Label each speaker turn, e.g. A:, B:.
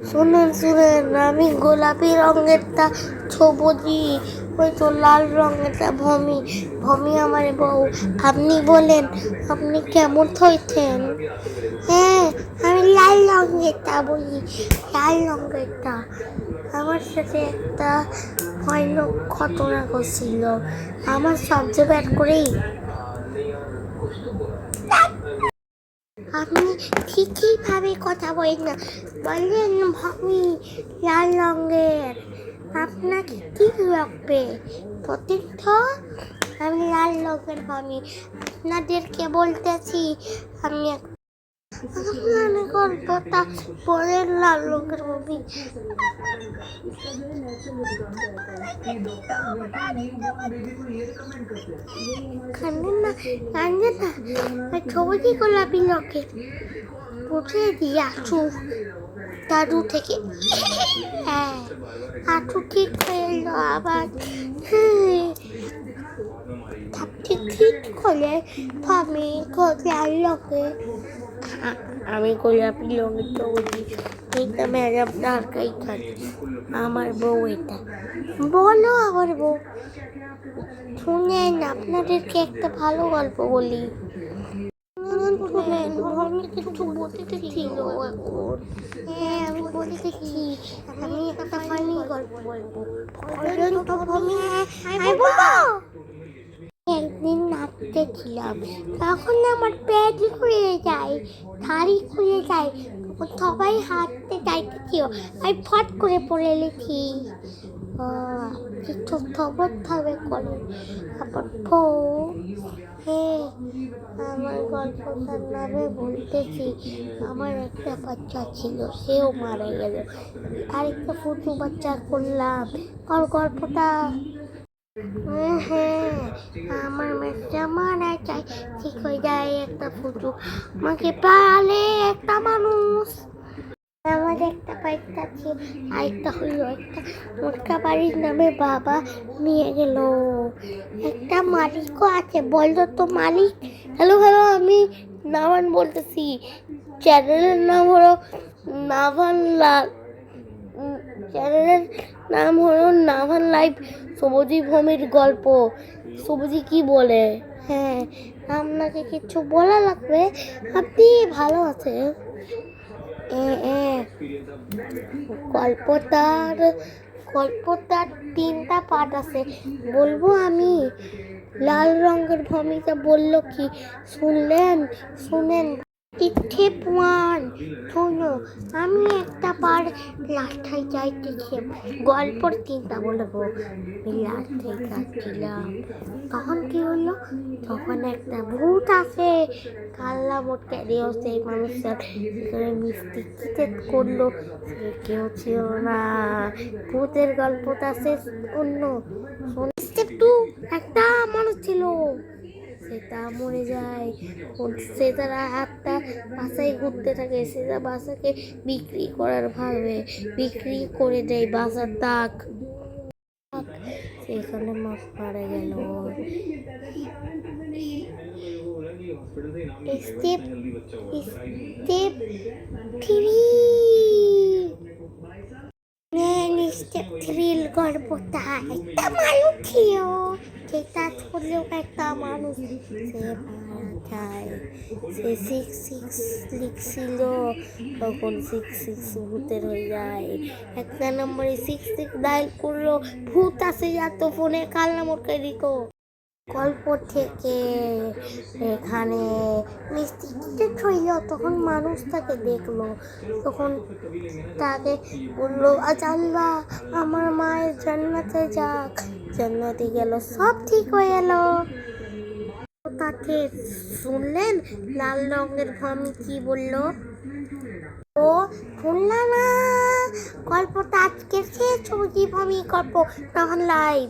A: শুনেন শুনেন, আমি গোলাপি রঙেরটা সবুজি, ওই তো লাল রঙেরটা ভমি। ভমি আমার বউ। আপনি বলেন, আপনি কেমন হইতেন? হ্যাঁ, আমি লাল রঙেরটা বলি, লাল রঙেরটা। আমার সাথে একটা ভয়ানক ঘটনা করছিল, আমার সবচেয়ে ব্যাড করেই। আপনি ঠিকই ভাবে কথা বলেন না, বললেন ভমি লাল রঙের, আপনাকে কি লাগবে? বলেন তো, আমি লাল রঙের ভমি, আপনাদেরকে বলতেছি। আমি গল্পটা পরের লাল রঙের ভমি। কান্দেন না, কান্দেন না, সবুজই গোলাপি রঙের উঠে দিয়ে আঁচু দাদু থেকে। হ্যাঁ, আঁচু ঠিক হয়ে এলো আবার। ঠিক করে আমি লাল রঙের, আমি গোলাপি রঙের সবুজি। এটা ম্যাডাম ঢাকাই থাকে, আমার বউ এটা। বলো আমার বউ। শুনেন, আপনাদেরকে একটা ভালো গল্প বলি। আমি কিছু বলতে ছিল এখন। হ্যাঁ, আমি বলতেছি, আমি একটা ফানি গল্প বলবো। আমি বলবো। একদিন নাচতে ছিলাম, তখন আমার পেট খুলে যায়, শাড়ি খুলে যায়, তখন সবাই হাঁটতে চাইতেছিল, আমি ফট করে পড়ে লেছি। একটু খবর থাকবে করে আবার হ্যাঁ, আমার গল্পটার নামে বলতেছি। আমার একটা বাচ্চা ছিল, সেও মারা গেল, আরেকটা ফুটু বাচ্চা করলাম। গল্পটা হ্যাঁ, আমার বাচ্চা মারা যায়, ঠিক হয়ে যায় একটা ফুটু, আমাকে পালে একটা মানুষ। আমার একটা বাচ্চা ছিল, আরেকটা হলো একটা মোটকা বাড়ির নামে বাবা নিয়ে গেল। একটা মালিকও আছে, বলতো তো মালিক। হ্যালো হ্যালো, আমি নামান বলতেছি। চ্যানেলের নাম হলো নাভান লাল, চ্যানেলের নাম হলো নাভান লাইভ সবুজি ভূমির গল্প। সবুজি কি বলে? হ্যাঁ, আপনাকে কিছু বলা লাগবে? আপনি ভালো আছেন? গল্পটার গল্পটার 3টা পার্ট আছে, বলবো আমি। লাল রঙের ভূমিকা বলল কি, শুনলেন? শুনেন, টিপ ওয়ান, শোনো, আমি একটা বার রাস্তায় যাইতেছি, গল্পর 3টা বলবো। আমি রাস্তায় যাচ্ছিলাম, তখন কি হলো, তখন একটা ভূত আসে, কাল্লা মোটকা দিয়েও সেই মানুষটার মিষ্টি কিচেট করলো, সে কেউ ছিল না। ভূতের গল্পটা শেষ অন্য। স্টেপ 2, একটা মানুষ ছিল, সেটা মরে যায়। সে তার হাতটা বাসায় ঘুরতে থাকে, সে তার বাসাকে বিক্রি করার ভাবে বিক্রি করে দেয় বাসার দাগ। সেখানে মাছ মারা গেল। স্টেপ স্টেপ 3, স্টেপ 3 গল্পটা একটা মানুষ ছিল, যে কাজ করলেও একটা মানুষ, সে মারা যায়। সে 666 লিখছিল, তখন 66 ভূতের হয়ে যায়। একটা নম্বরে 66 ডায়াল করলো, ভূত আসে যত ফোনে, কান্না মোটকে দিত। গল্প থেকে এখানে মিষ্টি টিকিট হইল, তখন মানুষ তাকে দেখলো, তখন তাকে বললো, আজ আল্লাহ আমার মায়ের জান্নাতে যাক। জান্নাতে গেল, সব ঠিক হয়ে গেল। তাকে শুনলেন লাল রঙের ভূমি কি বললো? ও শুনলাম না, গল্পটা আজকে শেষ, সবুজি ভূমি গল্প তখন লাইভ।